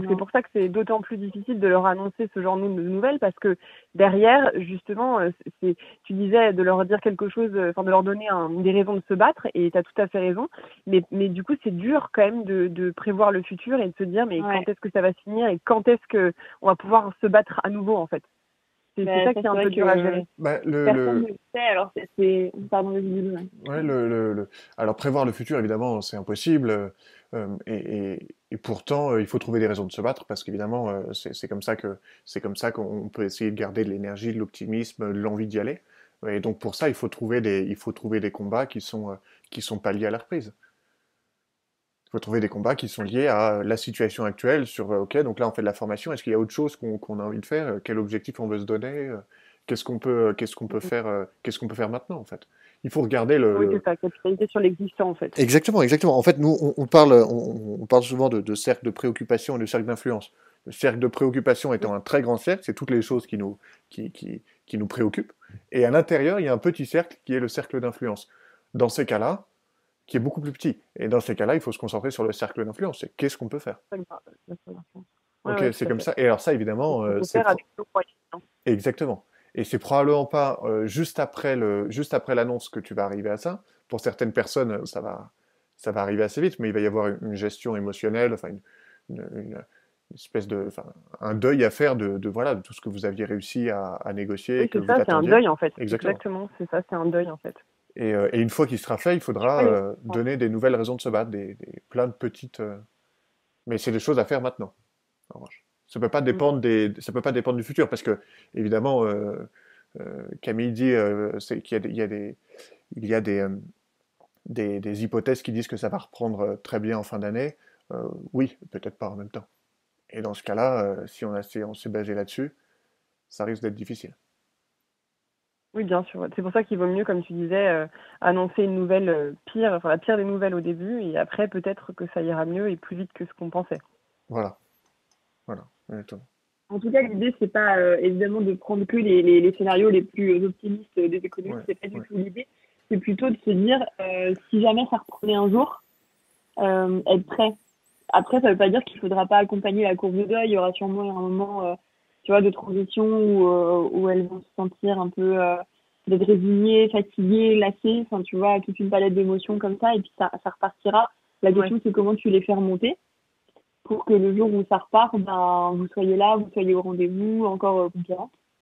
c'est pour ça que c'est d'autant plus difficile de leur annoncer ce genre de nouvelles, parce que derrière, justement, tu disais de leur dire quelque chose, enfin de leur donner des raisons de se battre, et tu as tout à fait raison. Mais du coup, c'est dur quand même de prévoir le futur et de se dire, mais quand est-ce que ça va se finir et quand est-ce qu'on va pouvoir se battre à nouveau, en fait. C'est ça qui est un peu dur à gérer. Bah, Personne ne le sait, alors pardon, vas-y, ouais. ouais, alors prévoir le futur, évidemment, c'est impossible. Et pourtant, il faut trouver des raisons de se battre parce qu'évidemment, c'est comme ça qu'on peut essayer de garder de l'énergie, de l'optimisme, de l'envie d'y aller. Et donc pour ça, il faut trouver des combats qui sont pas liés à la reprise. Il faut trouver des combats qui sont liés à la situation actuelle sur, ok, donc là on fait de la formation, est-ce qu'il y a autre chose qu'on a envie de faire? Quel objectif on veut se donner? Qu'est-ce qu'on peut faire, qu'est-ce qu'on peut faire maintenant en fait? Il faut regarder Oui, c'est ça, capitaliser sur l'existant, en fait. Exactement, exactement. En fait, nous, on parle souvent de cercle de préoccupation et de cercle d'influence. Le cercle de préoccupation étant un très grand cercle, c'est toutes les choses qui nous préoccupent. Et à l'intérieur, il y a un petit cercle qui est le cercle d'influence. Dans ces cas-là, qui est beaucoup plus petit. Et dans ces cas-là, il faut se concentrer sur le cercle d'influence. C'est qu'est-ce qu'on peut faire? Ouais, Ok, ouais, c'est tout à comme fait. ça. Et alors ça, C'est évidemment, ce qu'il faut faire avec nos croyances. exactement. Et c'est probablement pas juste après l'annonce que tu vas arriver à ça. Pour certaines personnes, ça va arriver assez vite, mais il va y avoir une gestion émotionnelle, enfin une espèce de, enfin, un deuil à faire voilà, de tout ce que vous aviez réussi à négocier, Oui, que c'est vous ça, c'est un attendiez. deuil, en fait. Exactement. Exactement, c'est ça, c'est un deuil, en fait. Et une fois qu'il sera fait, il faudra Oui, donner des nouvelles raisons de se battre, plein de petites. Mais c'est des choses à faire maintenant. En revanche. Ça peut pas dépendre du futur, parce que évidemment, Camille dit qu'il y a il y a des hypothèses qui disent que ça va reprendre très bien en fin d'année. Oui, peut-être pas en même temps. Et dans ce cas-là, si on s'est basé là-dessus, ça risque d'être difficile. oui, bien sûr. C'est pour ça qu'il vaut mieux, comme tu disais, annoncer une nouvelle pire, enfin la pire des nouvelles au début, et après peut-être que ça ira mieux et plus vite que ce qu'on pensait. Voilà, voilà, exactement. En tout cas, l'idée, c'est pas évidemment de prendre que les scénarios les plus optimistes des économistes, Ouais, c'est pas du ouais. tout l'idée. C'est plutôt de se dire, si jamais ça reprenait un jour, être prêt. Après, ça veut pas dire qu'il faudra pas accompagner la courbe de deuil. Il y aura sûrement un moment, tu vois, de transition où elles vont se sentir un peu d'être résignées, fatiguées, lassées. Enfin, tu vois, toute une palette d'émotions comme ça, et puis ça repartira. La question, c'est comment tu les fais remonter pour que le jour où ça repart, ben, vous soyez là, vous soyez au rendez-vous, encore conquérante.